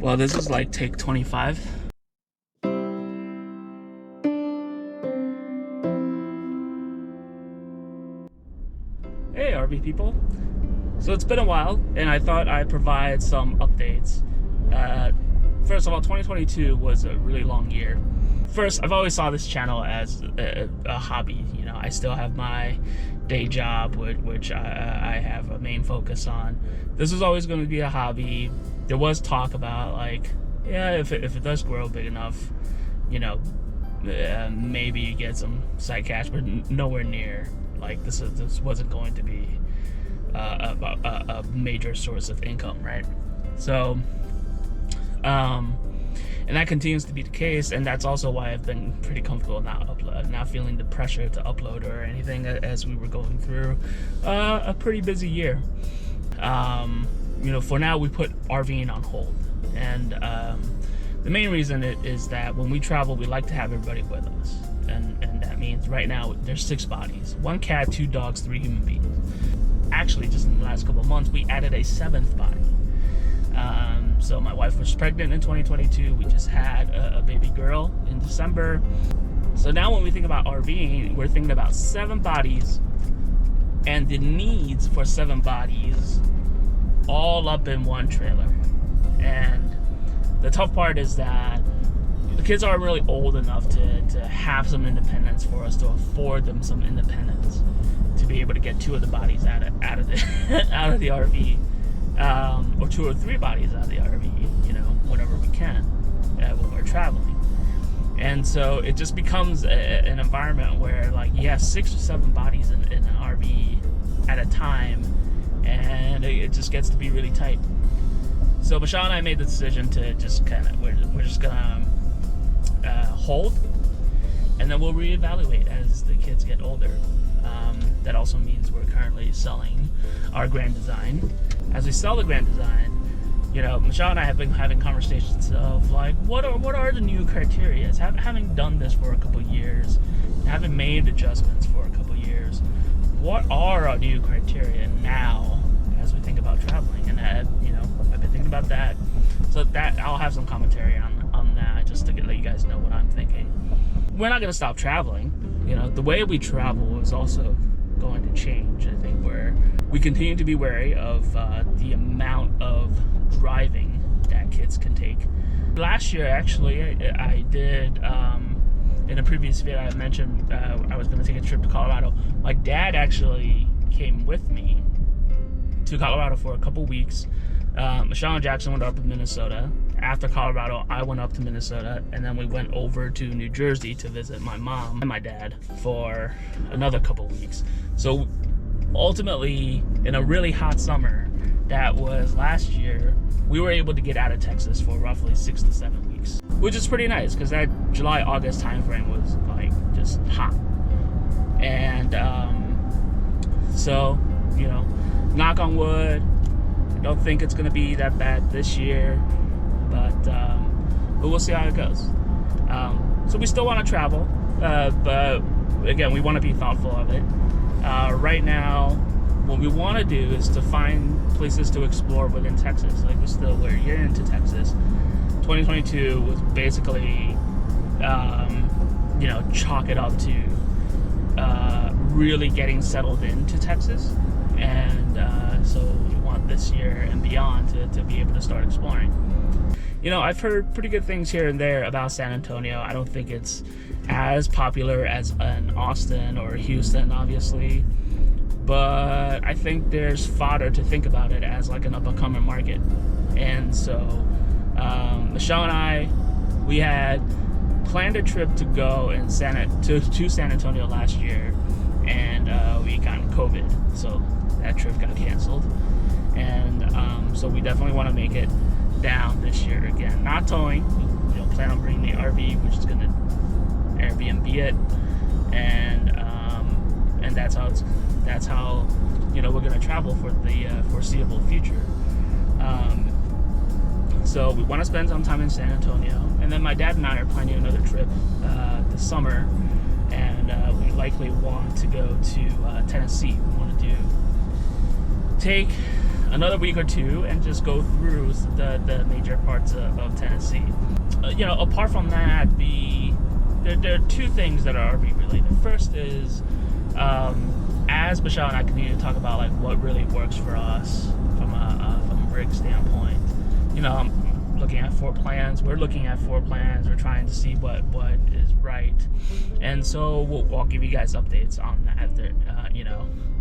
Well, this is like take 25. Hey, RV people. So it's been a while, and I thought I'd provide some updates. First of all, 2022 was a really long year. First, I've always saw this channel as a hobby. You know, I still have my day job, which I have a main focus on. This was always going to be a hobby. There was talk about, like, yeah, if it does grow big enough, you know, maybe you get some side cash, but nowhere near. Like, this wasn't going to be a major source of income, right? So, and that continues to be the case, and that's also why I've been pretty comfortable not feeling the pressure to upload or anything as we were going through a pretty busy year. You know, for now we put RVing on hold, and the main reason is that when we travel, we like to have everybody with us, and that means right now there's 6 bodies: 1 cat, 2 dogs, 3 human beings. Actually, just in the last couple of months, we added a 7th body. So my wife was pregnant in 2022. We just had a baby girl in December. So now when we think about RVing, we're thinking about 7 bodies and the needs for 7 bodies all up in one trailer. And the tough part is that the kids aren't really old enough to have some independence for us to afford them some independence to be able to get 2 of the bodies out of the RV. Or 2 or 3 bodies out of the RV, you know, whenever we can, when we're traveling. And so it just becomes an environment where, like, you have 6 or 7 bodies in an RV at a time, and it just gets to be really tight. So Michelle and I made the decision to just we're just gonna hold, and then we'll reevaluate as the kids get older. That also means we're currently selling our Grand Design. As we sell the Grand Design, you know, Michelle and I have been having conversations of, like, what are the new criteria? Having done this for a couple years, having made adjustments for a couple years, what are our new criteria now as we think about traveling? And you know, I've been thinking about that, so that I'll have some commentary on that, just to let you guys know what I'm thinking. We're not going to stop traveling. You know, the way we travel is also going to change. I think we continue to be wary of the amount of driving that kids can take. Last year, actually, I did, in a previous video I mentioned I was going to take a trip to Colorado. My dad actually came with me to Colorado for a couple weeks. Michelle and Jackson went up to Minnesota. After Colorado, I went up to Minnesota, and then we went over to New Jersey to visit my mom and my dad for another couple weeks. So ultimately, in a really hot summer that was last year, we were able to get out of Texas for roughly 6 to 7 weeks, which is pretty nice because that July-August time frame was, like, just hot. And so, you know, knock on wood, I don't think it's going to be that bad this year, but we'll see how it goes. So we still want to travel, but again, we want to be thoughtful of it. Right now, what we want to do is to find places to explore within Texas. Like, we're here into Texas. 2022 was basically, you know, chalk it up to really getting settled into Texas, and so we want this year and beyond to be able to start exploring. You know, I've heard pretty good things here and there about San Antonio. I don't think it's as popular as in Austin or Houston, obviously, but I think there's fodder to think about it as, like, an up-and-coming market. And so Michelle and I, we had planned a trip to go to San Antonio last year, and we got COVID, so that trip got canceled. And so we definitely want to make it down this year again. Not towing. We don't plan on bringing the RV. We're just gonna Airbnb it, and that's how you know, we're gonna travel for the foreseeable future. So we want to spend some time in San Antonio, and then my dad and I are planning another trip this summer, and we likely want to go to Tennessee. We want to take another week or two and just go through the major parts of Tennessee. Apart from that, there are two things that are RV related. First is, as Michelle and I continue to talk about like what really works for us from a rig standpoint, I'm looking at floor plans. We're looking at floor plans. We're trying to see what is right, and so I'll give you guys updates on that.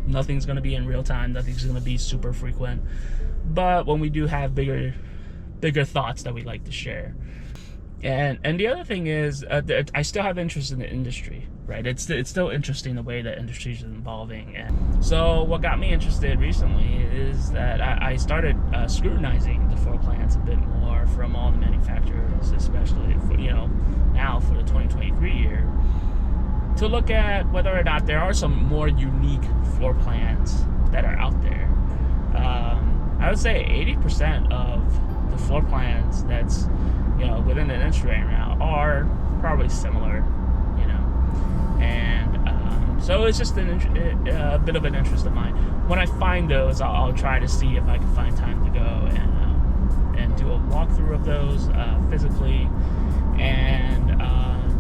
Nothing's going to be in real time. Nothing's going to be super frequent, but when we do have bigger thoughts that we like to share. And the other thing is, I still have interest in the industry, right? It's still interesting the way the industry is evolving. And so what got me interested recently is that I started scrutinizing the floor plans a bit more from all the manufacturers, especially now for the 2023 year, to look at whether or not there are some more unique floor plans that are out there. I would say 80% of the floor plans that's within the industry right now are probably similar, and so it's just a bit of an interest of mine. When I find those, I'll try to see if I can find time to go and do a walkthrough of those physically, and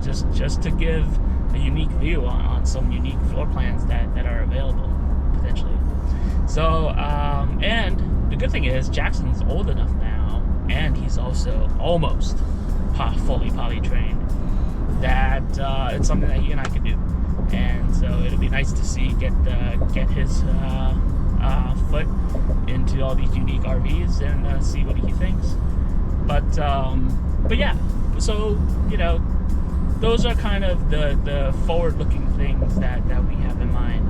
just to give a unique view on some unique floor plans that are available potentially. So and the good thing is Jackson's old enough now, and he's also almost fully poly trained, that it's something that he and I can do. And so it'll be nice to see get his foot into all these unique RVs and see what he thinks. But yeah, so those are kind of the forward-looking things that we have in mind.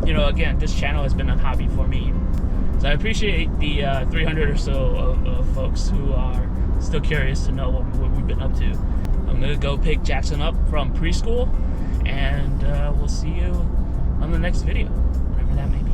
Again, this channel has been a hobby for me. So I appreciate the 300 or so of folks who are still curious to know what we've been up to. I'm going to go pick Jackson up from preschool, and we'll see you on the next video, whenever that may be.